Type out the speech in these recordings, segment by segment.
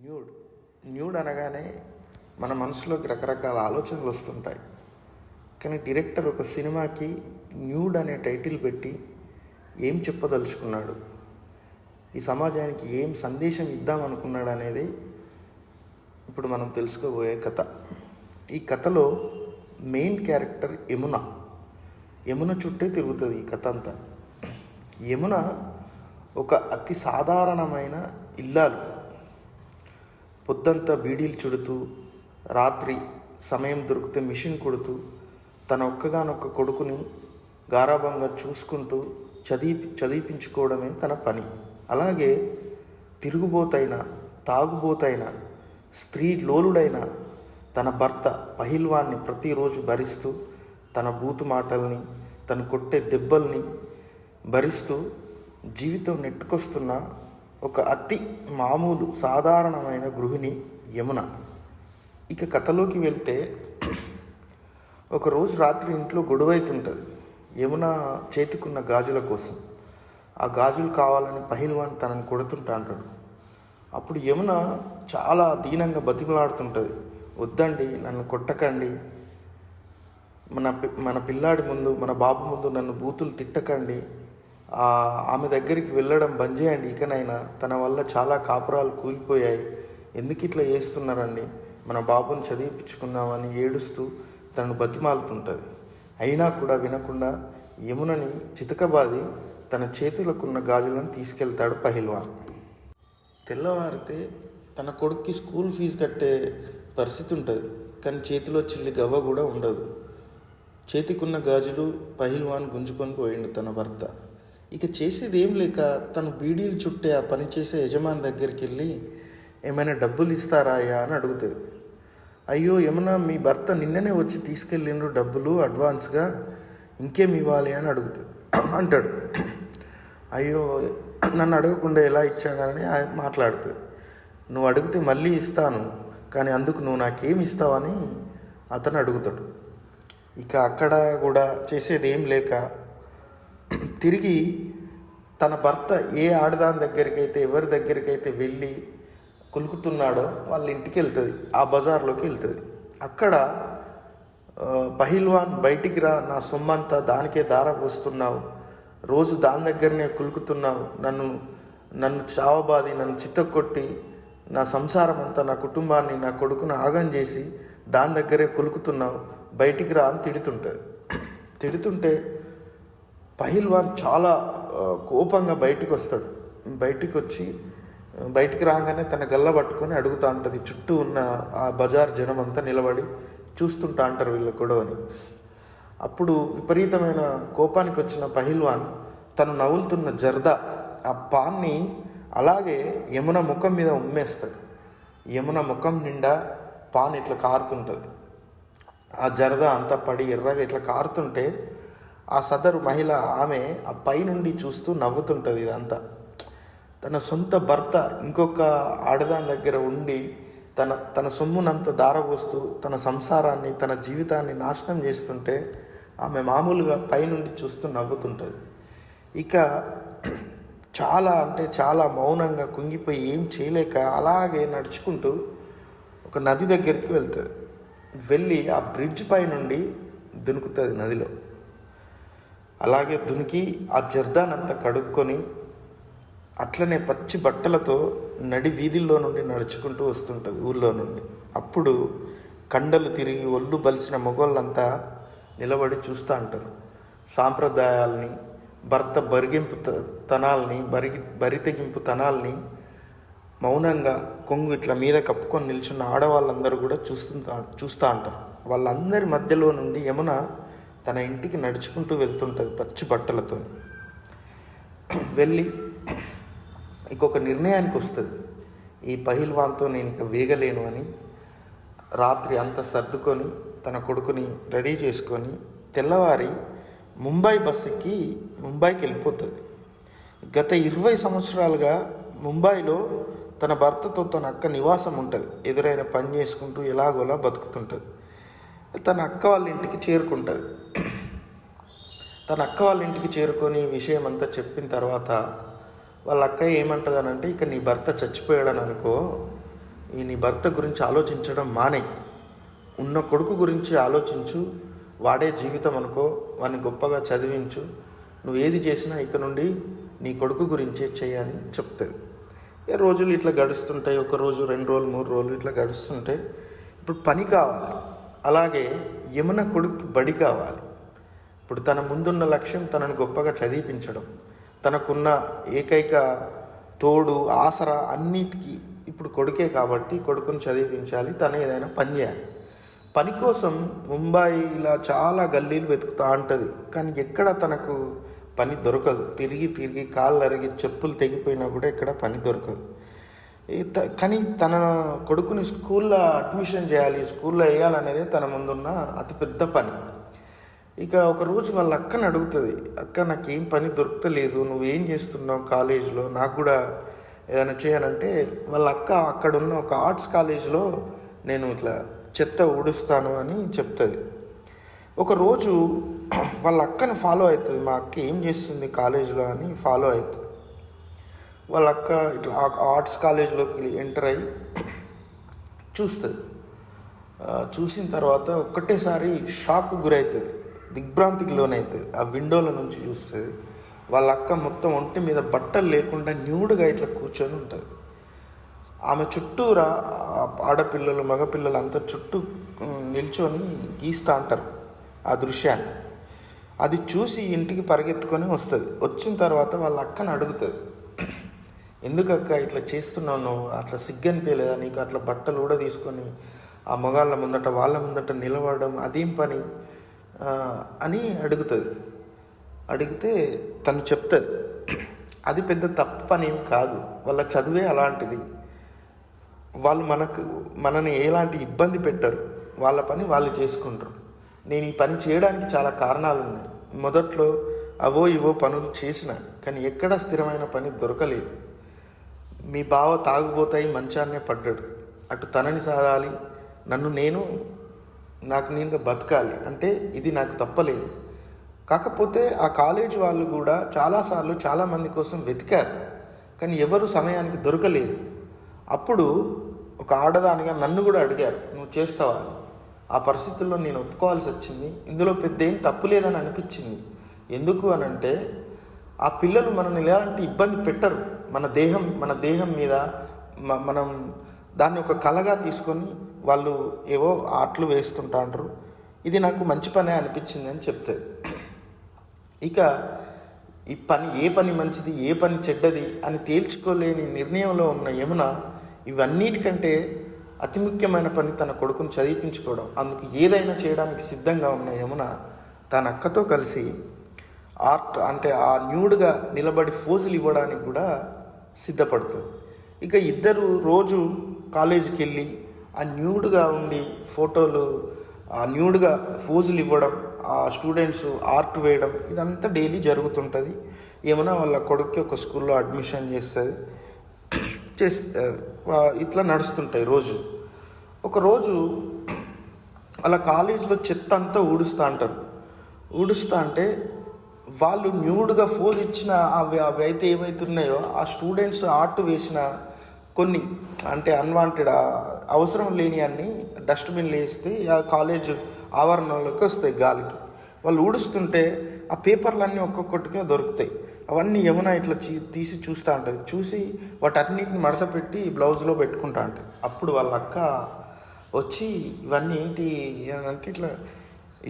Nude nude అనగానే మన మనసులోకి రకరకాల ఆలోచనలు వస్తుంటాయి. కానీ డైరెక్టర్ ఒక సినిమాకి న్యూడ్ అనే టైటిల్ పెట్టి ఏం చెప్పదలుచుకున్నాడు, ఈ సమాజానికి ఏం సందేశం ఇద్దామనుకున్నాడు అనేది ఇప్పుడు మనం తెలుసుకోబోయే కథ. ఈ కథలో మెయిన్ క్యారెక్టర్ యమున చుట్టే తిరుగుతుంది ఈ కథ అంతా. యమున ఒక అతి సాధారణమైన ఇల్లాలు. పొద్దంతా బీడీలు చుడుతూ, రాత్రి సమయం దొరికితే మిషన్ కొడుతూ, తన ఒక్కగానొక్క కొడుకుని గారాబంగా చూసుకుంటూ చదివించుకోవడమే తన పని. అలాగే తిరుగుబోతైన, తాగుబోతైన, స్త్రీ లోలుడైన తన భర్త పహిల్వాన్ని ప్రతిరోజు భరిస్తూ, తన బూతు మాటల్ని, తను కొట్టే దెబ్బల్ని భరిస్తూ జీవితం నెట్టుకొస్తున్న ఒక అతి మామూలు సాధారణమైన గృహిణి యమున. ఇక కథలోకి వెళ్తే, ఒకరోజు రాత్రి ఇంట్లో గొడవైతుంటుంది యమున చేతికున్న గాజుల కోసం. ఆ గాజులు కావాలని పహిల్వాన్ తనని కొడుతుంటా అంటాడు. అప్పుడు యమున చాలా దీనంగా బతిమలాడుతుంటుంది, వద్దండి, నన్ను కొట్టకండి, మన పిల్లాడి ముందు, మన బాబు ముందు నన్ను బూతులు తిట్టకండి, ఆమె దగ్గరికి వెళ్ళడం బంద్ చేయండి, ఇకనైనా తన వల్ల చాలా కాపురాలు కూలిపోయాయి, ఎందుకు ఇట్లా చేస్తున్నారండి, మన బాబుని చదివించుకుందామని ఏడుస్తూ తనను బతిమాలుతుంటుంది. అయినా కూడా వినకుండా యమునని చితకబాది తన చేతులకున్న గాజులను తీసుకెళ్తాడు పహిల్వాన్. తెల్లవారితే తన కొడుక్కి స్కూల్ ఫీజు కట్టే పరిస్థితి ఉంటుంది, కానీ చేతిలో చిల్లి గవ్వ కూడా ఉండదు. చేతికున్న గాజులు పహిల్వాన్ గుంజుకొని పోయిండు తన భర్త. ఇక చేసేది ఏం లేక తను బీడీలు చుట్టే ఆ పనిచేసే యజమాని దగ్గరికి వెళ్ళి, ఏమైనా డబ్బులు ఇస్తారా అయ్యా అని అడుగుతుంది. అయ్యో యమున, మీ భర్త నిన్ననే వచ్చి తీసుకెళ్ళిండ్రు డబ్బులు అడ్వాన్స్గా, ఇంకేం ఇవ్వాలి అని అంటాడు. అయ్యో, నన్ను అడగకుండా ఎలా ఇచ్చాడని మాట్లాడుతుంది. నువ్వు అడిగితే మళ్ళీ ఇస్తాను, కానీ అందుకు నువ్వు నాకేమి ఇస్తావని అతను అడుగుతాడు. ఇక అక్కడ కూడా చేసేది ఏం లేక తిరిగి తన భర్త ఏ ఆడదాని దగ్గరికైతే, ఎవరి దగ్గరికైతే వెళ్ళి కులుకుతున్నాడో వాళ్ళ ఇంటికి వెళ్తుంది, ఆ బజార్లోకి వెళ్తుంది. అక్కడ పహిల్వాన్, బయటికి రా, నా సొమ్మంతా దానికే దార పోస్తున్నావు, రోజు దాని దగ్గరనే కులుకుతున్నావు, నన్ను చావబాది, నన్ను చిత్తకొట్టి నా సంసారం అంతా, నా కుటుంబాన్ని, నా కొడుకును ఆగం చేసి దాని దగ్గరే కులుకుతున్నావు, బయటికి రా అని తిడుతుంటే పహిల్వాన్ చాలా కోపంగా బయటికి వస్తాడు. బయటికి రాగానే తన గల్ల పట్టుకొని అడుగుతూ ఉంటుంది. చుట్టూ ఉన్న ఆ బజార్ జనం అంతా నిలబడి చూస్తుంటా అంటారు వీళ్ళ గొడవని. అప్పుడు విపరీతమైన కోపానికి వచ్చిన పహిల్వాన్ తను నవ్వులుతున్న జర్దా, ఆ పాన్ని అలాగే యమున ముఖం మీద ఉమ్మేస్తాడు. యమున ముఖం నిండా పాన్ ఇట్లా కారుతుంటుంది. ఆ జర్దా అంతా పడి ఎర్రగా ఇట్లా కారుతుంటే ఆ సదరు మహిళ ఆమె ఆ పైనుండి చూస్తూ నవ్వుతుంటుంది. ఇదంతా తన సొంత భర్త ఇంకొక ఆడదాని దగ్గర ఉండి తన సొమ్మునంతా దారపోస్తూ తన సంసారాన్ని, తన జీవితాన్ని నాశనం చేస్తుంటే ఆమె మామూలుగా పైనుండి చూస్తూ నవ్వుతుంటుంది. ఇక చాలా అంటే చాలా మౌనంగా కుంగిపోయి ఏం చేయలేక అలాగే నడుచుకుంటూ ఒక నది దగ్గరికి వెళ్తుంది. వెళ్ళి ఆ బ్రిడ్జ్ పై నుండి దునుకుతుంది నదిలో. అలాగే దునికి ఆ జర్దానంతా కడుక్కొని అట్లనే పచ్చి బట్టలతో నడి వీధుల్లో నుండి నడుచుకుంటూ వస్తుంటుంది ఊళ్ళో నుండి. అప్పుడు కండలు తిరిగి ఒళ్ళు బలిసిన మొగోళ్ళంతా నిలబడి చూస్తూ అంటారు. సాంప్రదాయాల్ని, భర్త బరితెగింపు తనాల్ని మౌనంగా కొంగు ఇట్లా మీద కప్పుకొని నిల్చున్న ఆడవాళ్ళందరూ కూడా చూస్తూ అంటారు. వాళ్ళందరి మధ్యలో నుండి యమున తన ఇంటికి నడుచుకుంటూ వెళ్తుంటుంది పచ్చి బట్టలతో. వెళ్ళి ఇంకొక నిర్ణయానికి వస్తుంది, ఈ పహిల్వాన్తో నేను ఇక వేగలేను అని. రాత్రి అంతా సర్దుకొని తన కొడుకుని రెడీ చేసుకొని తెల్లవారి ముంబై బస్ ఎక్కి ముంబైకి వెళ్ళిపోతుంది. గత 20 సంవత్సరాలుగా ముంబైలో తన భర్తతో తన అక్క నివాసం ఉంటుంది. ఎదురైన పని చేసుకుంటూ ఎలాగోలా బతుకుతుంటుంది. తన అక్క వాళ్ళ ఇంటికి చేరుకుంటుంది. తన అక్క వాళ్ళ ఇంటికి చేరుకొని విషయం అంతా చెప్పిన తర్వాత వాళ్ళ అక్క ఏమంటుందనంటే, ఇక నీ భర్త చచ్చిపోయాడని అనుకో, ఈ నీ భర్త గురించి ఆలోచించడం మానే. ఉన్న కొడుకు గురించి ఆలోచించు. వాడే జీవితం అనుకో. వాడిని గొప్పగా చదివించు. నువ్వు ఏది చేసినా ఇక నుండి నీ కొడుకు గురించే చేయని చెప్తుంది. రోజులు ఇట్లా గడుస్తుంటాయి. ఒక రోజు, 2 రోజులు, 3 రోజులు ఇట్లా గడుస్తుంటాయి. ఇప్పుడు పని కావాలి. అలాగే యమున కొడుక్కి బడి కావాలి. ఇప్పుడు తన ముందున్న లక్ష్యం తనను గొప్పగా చదివించడం. తనకున్న ఏకైక తోడు, ఆసరా అన్నిటికీ ఇప్పుడు కొడుకే కాబట్టి కొడుకుని చదివించాలి. తను ఏదైనా పని చేయాలి. పని కోసం ముంబై ఇలా చాలా గల్లీలు వెతుకుతూ ఉంటుంది. కానీ ఎక్కడ తనకు పని దొరకదు. తిరిగి తిరిగి కాళ్ళు అరిగి చెప్పులు తెగిపోయినా కూడా ఎక్కడ పని దొరకదు. కానీ తన కొడుకుని స్కూల్లో అడ్మిషన్ చేయాలి, స్కూల్లో వేయాలనేదే తన ముందున్న అతిపెద్ద పని. ఇక ఒకరోజు వాళ్ళ అక్కని అడుగుతుంది, అక్క నాకేం పని దొరకలేదు, నువ్వేం చేస్తున్నావు కాలేజీలో, నాకు కూడా ఏదైనా చేయాలంటే వాళ్ళ అక్క అక్కడున్న ఒక ఆర్ట్స్ కాలేజీలో నేను ఇట్లా చెత్త ఊడుస్తాను అని చెప్తుంది. ఒకరోజు వాళ్ళ అక్కని ఫాలో అవుతుంది. మా అక్క ఏం చేస్తుంది కాలేజీలో అని ఫాలో అవుతుంది. వాళ్ళ అక్క ఇట్లా ఆర్ట్స్ కాలేజీలోకి ఎంటర్ అయ్యి చూస్తుంది. చూసిన తర్వాత ఒక్కటేసారి షాక్ గురవుతుంది, దిగ్భ్రాంతికి లోనవుతుంది. ఆ విండోల నుంచి చూస్తుంది. వాళ్ళ అక్క మొత్తం ఒంటి మీద బట్టలు లేకుండా న్యూడ్గా ఇట్లా కూర్చొని ఉంటుంది. ఆమె చుట్టూరా ఆడపిల్లలు, మగపిల్లలు అంతా చుట్టూ నిల్చొని గీస్తూ అంటారు ఆ దృశ్యాన్ని. అది చూసి ఇంటికి పరిగెత్తుకొని వస్తుంది. వచ్చిన తర్వాత వాళ్ళ అక్కని అడుగుతుంది, ఎందుకక్క ఇట్లా చేస్తున్నావు, నువ్వు అట్లా సిగ్గనిపించలేదా నీకు, అట్లా బట్టలు కూడా తీసుకొని ఆ మగాళ్ళ ముందట వాళ్ళ ముందట నిలబడడం అదేం పని అని అడుగుతుంది. అడిగితే తను చెప్తుంది, అది పెద్ద తప్పు పని ఏం కాదు, వాళ్ళ చదువే అలాంటిది, వాళ్ళు మనని ఎలాంటి ఇబ్బంది పెట్టరు, వాళ్ళ పని వాళ్ళు చేసుకుంటారు. నేను ఈ పని చేయడానికి చాలా కారణాలు ఉన్నాయి. మొదట్లో అవో ఇవో పనులు చేసిన, కానీ ఎక్కడా స్థిరమైన పని దొరకలేదు. మీ బావ తాగుబోతాయి మంచాన్నే పడ్డాడు, అటు తనని సాగాలి, నాకు నేనుగా బతకాలి అంటే ఇది నాకు తప్పలేదు. కాకపోతే ఆ కాలేజ్ వాళ్ళు కూడా చాలాసార్లు చాలామంది కోసం వెతికారు, కానీ ఎవరు సమయానికి దొరకలేదు. అప్పుడు ఒక ఆడదానిగా నన్ను కూడా అడిగారు, నువ్వు చేస్తావా అని. ఆ పరిస్థితుల్లో నేను ఒప్పుకోవాల్సి వచ్చింది. ఇందులో పెద్ద ఏం తప్పు లేదని అనిపించింది. ఎందుకు అని అంటే ఆ పిల్లలు మనల్ని ఎలాంటి ఇబ్బంది పెట్టరు. మన దేహం మీద మనం దాన్ని ఒక కళగా తీసుకొని వాళ్ళు ఏవో ఆటలు వేస్తుంటారు. ఇది నాకు మంచి పనే అనిపించింది అని చెప్తుంది. ఇక ఈ పని ఏ పని మంచిది, ఏ పని చెడ్డది అని తేల్చుకోలేని నిర్ణయంలో ఉన్న యమున ఇవన్నిటికంటే అతి ముఖ్యమైన పని తన కొడుకుని చదివించుకోవడం. అందుకు ఏదైనా చేయడానికి సిద్ధంగా ఉన్న యమున తన అక్కతో కలిసి ఆర్ట్ అంటే ఆ న్యూడ్గా నిలబడి ఫోజులు ఇవ్వడానికి కూడా సిద్ధపడుతుంది. ఇక ఇద్దరు రోజు కాలేజీకి వెళ్ళి ఆ న్యూడ్గా ఉండి ఫోటోలు, ఆ న్యూడ్గా ఫోజులు ఇవ్వడం, ఆ స్టూడెంట్స్ ఆర్ట్ వేయడం, ఇదంతా డైలీ జరుగుతుంటుంది. ఏమన్నా వాళ్ళ కొడుక్కి ఒక స్కూల్లో అడ్మిషన్ చేస్తుంది. ఇట్లా నడుస్తుంటాయి రోజు. ఒకరోజు వాళ్ళ కాలేజీలో చెత్త అంతా ఊడుస్తూ అంటే వాళ్ళు న్యూడ్గా ఫోజ్ ఇచ్చిన అవి అయితే ఏమవుతున్నాయో ఆ స్టూడెంట్స్ ఆర్ట్ వేసిన కొన్ని అంటే అన్వాంటెడ్ అవసరం లేని అన్ని డస్ట్బిన్లు వేస్తే ఆ కాలేజ్ ఆవరణలోకి వస్తాయి గాలికి. వాళ్ళు ఊడుస్తుంటే ఆ పేపర్లన్నీ ఒక్కొక్కటిగా దొరుకుతాయి. అవన్నీ యమున ఇట్లా తీసి చూస్తూ ఉంటుంది. చూసి వాటన్నిటిని మడత పెట్టి బ్లౌజ్లో పెట్టుకుంటా ఉంటుంది. అప్పుడు వాళ్ళ అక్క వచ్చి ఇవన్నీ ఏంటి అంటే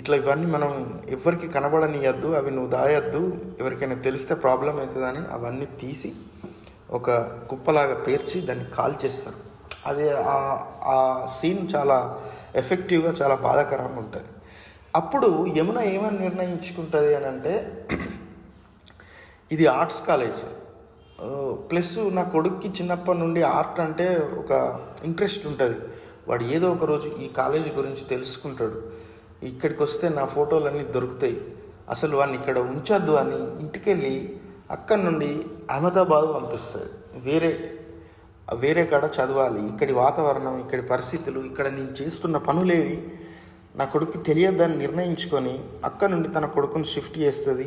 ఇట్లా ఇవన్నీ మనం ఎవరికి కనబడనియద్దు, అవి నువ్వు దాయద్దు, ఎవరికైనా తెలిస్తే ప్రాబ్లం అవుతుందని అవన్నీ తీసి ఒక కుప్పలాగా పేర్చి దాన్ని కాల్ చేస్తారు. అదే ఆ సీన్ చాలా ఎఫెక్టివ్గా, చాలా బాధాకరంగా ఉంటుంది. అప్పుడు యమున ఏమని నిర్ణయించుకుంటుంది అని అంటే, ఇది ఆర్ట్స్ కాలేజ్ ప్లస్ నా కొడుక్కి చిన్నప్పటి నుండి ఆర్ట్ అంటే ఒక ఇంట్రెస్ట్ ఉంటుంది. వాడు ఏదో ఒక రోజు ఈ కాలేజీ గురించి తెలుసుకుంటాడు, ఇక్కడికి వస్తే నా ఫోటోలన్నీ దొరుకుతాయి, అసలు వాడిని ఇక్కడ ఉంచొద్దు అని ఇంటికెళ్ళి అక్కడి నుండి అహ్మదాబాద్ పంపిస్తుంది. వేరే కాడ చదవాలి, ఇక్కడి వాతావరణం, ఇక్కడి పరిస్థితులు, ఇక్కడ నేను చేస్తున్న పనులేవి నా కొడుకు తెలియద్దని నిర్ణయించుకొని అక్కడి నుండి తన కొడుకుని షిఫ్ట్ చేస్తుంది.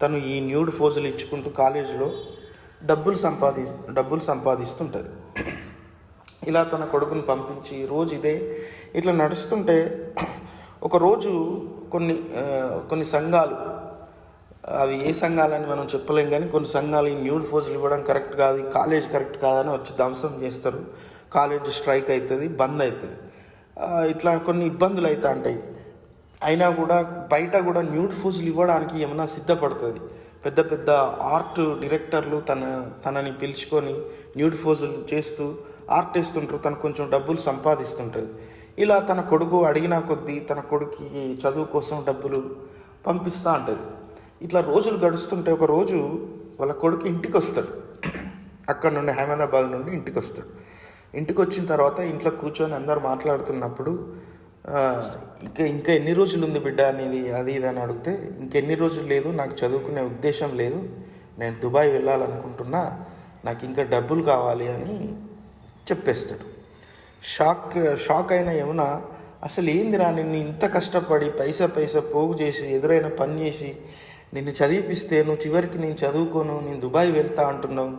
తను ఈ న్యూడ్ ఫోజులు ఇచ్చుకుంటూ కాలేజీలో డబ్బులు సంపాదిస్తుంటుంది. ఇలా తన కొడుకుని పంపించి రోజు ఇదే ఇట్లా నడుస్తుంటే ఒకరోజు కొన్ని సంఘాలు, అవి ఏ సంఘాలని మనం చెప్పలేం, కానీ కొన్ని సంఘాలు ఈ న్యూడ్ ఫోజులు ఇవ్వడం కరెక్ట్ కాదు, ఈ కాలేజ్ కరెక్ట్ కాదని వచ్చి ధ్వంసం చేస్తారు. కాలేజ్ స్ట్రైక్ అవుతుంది, బంద్ అవుతుంది, ఇట్లా కొన్ని ఇబ్బందులు అవుతా ఉంటాయి. అయినా కూడా బయట కూడా న్యూడ్ ఫోజులు ఇవ్వడానికి ఏమైనా సిద్ధపడుతుంది. పెద్ద పెద్ద ఆర్ట్ డైరెక్టర్లు తనని పిలుచుకొని న్యూడ్ ఫోజులు చేస్తూ ఆర్ట్ వేస్తుంటారు, తను కొంచెం డబ్బులు సంపాదిస్తుంటుంది. ఇలా తన కొడుకు అడిగిన కొద్దీ తన కొడుకుకి చదువు కోసం డబ్బులు పంపిస్తూ ఉంటుంది. ఇట్లా రోజులు గడుస్తుంటే ఒక రోజు వాళ్ళ కొడుకు ఇంటికి వస్తాడు. అక్కడ నుండి హైదరాబాద్ నుండి ఇంటికి వస్తాడు. ఇంటికి వచ్చిన తర్వాత ఇంట్లో కూర్చొని అందరు మాట్లాడుతున్నప్పుడు ఇంకా ఎన్ని రోజులు ఉంది బిడ్డ అనేది అది ఇది అని అడిగితే, ఇంకెన్ని రోజులు లేదు, నాకు చదువుకునే ఉద్దేశం లేదు, నేను దుబాయ్ వెళ్ళాలనుకుంటున్నా, నాకు ఇంకా డబ్బులు కావాలి అని చెప్పేస్తాడు. షాక్ అయిన యమున, అసలు ఏందిరా, నిన్ను ఇంత కష్టపడి పైసా పోగు చేసి ఎదురైన పని చేసి నిన్ను చదివిపిస్తే నువ్వు చివరికి నేను చదువుకోను, నేను దుబాయ్ వెళ్తా అంటున్నావు,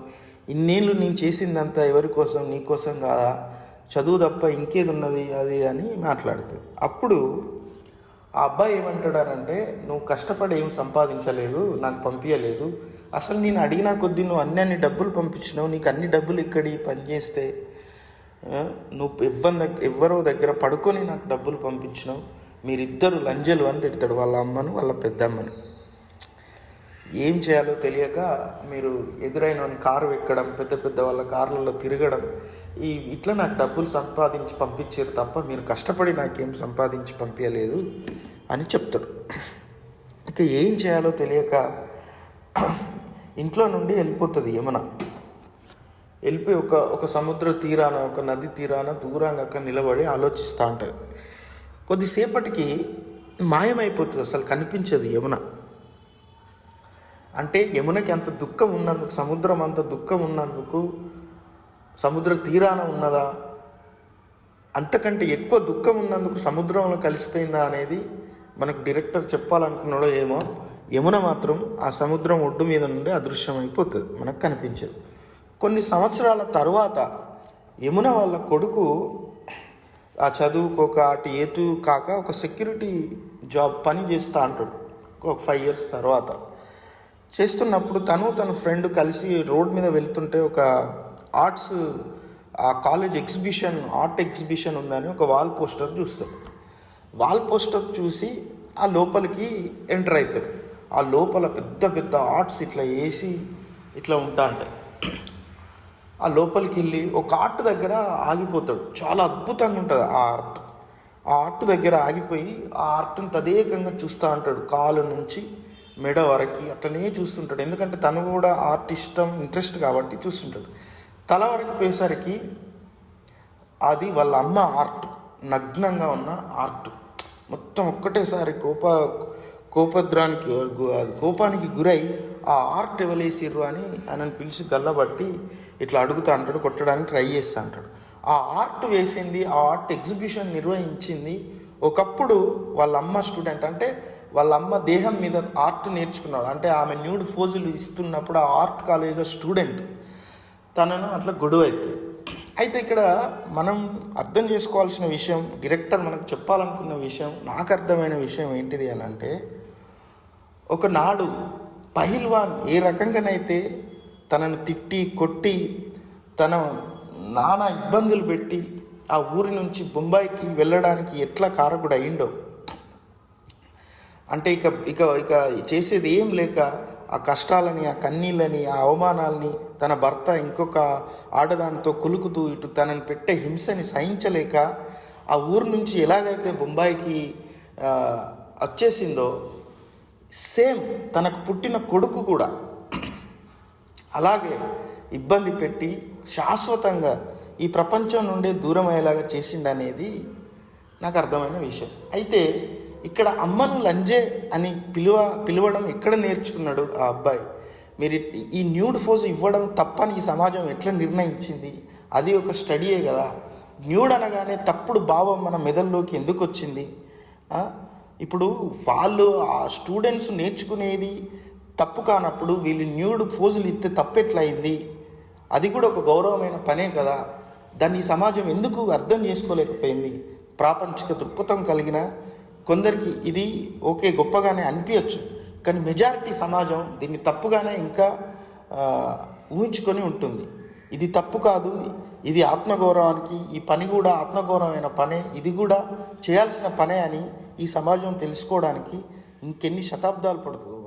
ఇన్నేళ్ళు నేను చేసిందంతా ఎవరి కోసం, నీ కోసం కాదా, చదువు తప్ప ఇంకేది ఉన్నది అది అని మాట్లాడుతుంది. అప్పుడు ఆ అబ్బాయి ఏమంటాడనంటే, నువ్వు కష్టపడి ఏం సంపాదించలేదు, నాకు పంపించలేదు, అసలు నేను అడిగినా కొద్దీ నువ్వు అన్ని డబ్బులు పంపించినావు, నీకు అన్ని డబ్బులు ఇక్కడి పని చేస్తే నువ్వు ఎవ్వరో దగ్గర పడుకొని నాకు డబ్బులు పంపించినావు, మీరిద్దరు లంజలు అని తిడతాడు వాళ్ళ అమ్మను వాళ్ళ పెద్దమ్మను. ఏం చేయాలో తెలియక మీరు ఎదురైన కారు ఎక్కడం, పెద్ద వాళ్ళ కార్లలో తిరగడం, ఇట్లా నాకు డబ్బులు సంపాదించి పంపించారు తప్ప మీరు కష్టపడి నాకేం సంపాదించి పంపించలేదు అని చెప్తాడు. ఇక ఏం చేయాలో తెలియక ఇంట్లో నుండి వెళ్ళిపోతుంది యమున. వెళ్ళిపోయి ఒక సముద్ర తీరాన, ఒక నది తీరాన దూరంగా అక్కడ నిలబడి ఆలోచిస్తూ ఉంటుంది. కొద్దిసేపటికి మాయమైపోతుంది, అసలు కనిపించదు యమున. అంటే యమునకి అంత దుఃఖం ఉన్నందుకు, సముద్రం అంత దుఃఖం ఉన్నందుకు సముద్ర తీరాన ఉన్నదా, అంతకంటే ఎక్కువ దుఃఖం ఉన్నందుకు సముద్రంలో కలిసిపోయిందా అనేది మనకు డైరెక్టర్ చెప్పాలనుకున్నాడో ఏమో. యమున మాత్రం ఆ సముద్రం ఒడ్డు మీద నుండి అదృశ్యమైపోతుంది, మనకు కనిపించదు. కొన్ని సంవత్సరాల తర్వాత యమున వాళ్ళ కొడుకు ఆ చదువుకోక అటు ఏటు కాక ఒక సెక్యూరిటీ జాబ్ పని చేస్తూ అంటాడు. ఒక 5 years తర్వాత చేస్తున్నప్పుడు తన ఫ్రెండ్ కలిసి రోడ్ మీద వెళ్తుంటే ఒక ఆ కాలేజ్ ఆర్ట్ ఎగ్జిబిషన్ ఉందని ఒక వాల్ పోస్టర్ చూస్తాడు. వాల్ పోస్టర్ చూసి ఆ లోపలికి ఎంటర్ అవుతాడు. ఆ లోపల పెద్ద ఆర్ట్స్ ఇట్లా వేసి ఇట్లా ఉంటా ఉంటాయి. ఆ లోపలికి వెళ్ళి ఒక ఆర్ట్ దగ్గర ఆగిపోతాడు. చాలా అద్భుతంగా ఉంటుంది ఆ ఆర్ట్ దగ్గర ఆగిపోయి ఆ ఆర్ట్ని తదేకంగా చూస్తూ ఉంటాడు. కాలు నుంచి మెడ వరకు అట్లనే చూస్తుంటాడు. ఎందుకంటే తను కూడా ఆర్ట్ ఇంట్రెస్ట్ కాబట్టి చూస్తుంటాడు. తల వరకు పోయేసరికి అది వాళ్ళ అమ్మ ఆర్ట్, నగ్నంగా ఉన్న ఆర్ట్. మొత్తం ఒక్కటేసారి కోపానికి గురై ఆ ఆర్ట్ ఎవలేసిర్రు అని ఆయనను పిలిచి గల్లబట్టి ఇట్లా అడుగుతూ అంటాడు, కొట్టడానికి ట్రై చేస్తూ అంటాడు. ఆ ఆర్ట్ వేసింది, ఆ ఆర్ట్ ఎగ్జిబిషన్ నిర్వహించింది ఒకప్పుడు వాళ్ళ అమ్మ స్టూడెంట్. అంటే వాళ్ళ అమ్మ దేహం మీద ఆర్ట్ నేర్చుకున్నాడు. అంటే ఆమె న్యూడ్ ఫోజులు ఇస్తున్నప్పుడు ఆ ఆర్ట్ కాలేజీలో స్టూడెంట్ తనను అట్లా గొడవ అవుతుంది. అయితే ఇక్కడ మనం అర్థం చేసుకోవాల్సిన విషయం, డైరెక్టర్ మనకు చెప్పాలనుకున్న విషయం, నాకు అర్థమైన విషయం ఏంటిది అని అంటే, ఒకనాడు పహిల్వాన్ ఏ రకంగానైతే తనను తిట్టి కొట్టి తన నానా ఇబ్బందులు పెట్టి ఆ ఊరి నుంచి బొంబాయికి వెళ్ళడానికి ఎట్లా కారకుడు అయిండో, అంటే ఇక చేసేది ఏం లేక ఆ కష్టాలని, ఆ కన్నీళ్ళని, ఆ అవమానాల్ని తన భర్త ఇంకొక ఆడదానితో కులుకుతూ ఇటు తనని పెట్టే హింసని సహించలేక ఆ ఊరు నుంచి ఎలాగైతే బొంబాయికి వచ్చేసిందో, సేమ్ తనకు పుట్టిన కొడుకు కూడా అలాగే ఇబ్బంది పెట్టి శాశ్వతంగా ఈ ప్రపంచం నుండే దూరం అయ్యేలాగా చేసిండనేది నాకు అర్థమైన విషయం. అయితే ఇక్కడ అమ్మను లంజే అని పిలవడం ఎక్కడ నేర్చుకున్నాడు ఆ అబ్బాయి? మీరు ఈ న్యూడ్ ఫోజు ఇవ్వడం తప్పని ఈ సమాజం ఎట్లా నిర్ణయించింది? అది ఒక స్టడీయే కదా. న్యూడ్ అనగానే తప్పుడు భావం మన మెదడులోకి ఎందుకు వచ్చింది? ఇప్పుడు వాళ్ళు ఆ స్టూడెంట్స్ నేర్చుకునేది తప్పు కానప్పుడు వీళ్ళు న్యూడ్ ఫోజులు ఇస్తే తప్పెట్లయింది? అది కూడా ఒక గౌరవమైన పనే కదా. దాన్ని ఈ సమాజం ఎందుకు అర్థం చేసుకోలేకపోయింది? ప్రాపంచిక దృక్పథం కలిగిన కొందరికి ఇది ఓకే గొప్పగానే అనిపించచ్చు, కానీ మెజారిటీ సమాజం దీన్ని తప్పుగానే ఇంకా ఊహించుకొని ఉంటుంది. ఇది తప్పు కాదు, ఇది ఆత్మగౌరవానికి, ఈ పని కూడా ఆత్మగౌరవమైన పనే, ఇది కూడా చేయాల్సిన పనే అని ఈ సమాజం తెలుసుకోవడానికి ఇంకెన్ని శతాబ్దాలు పడుతుందో.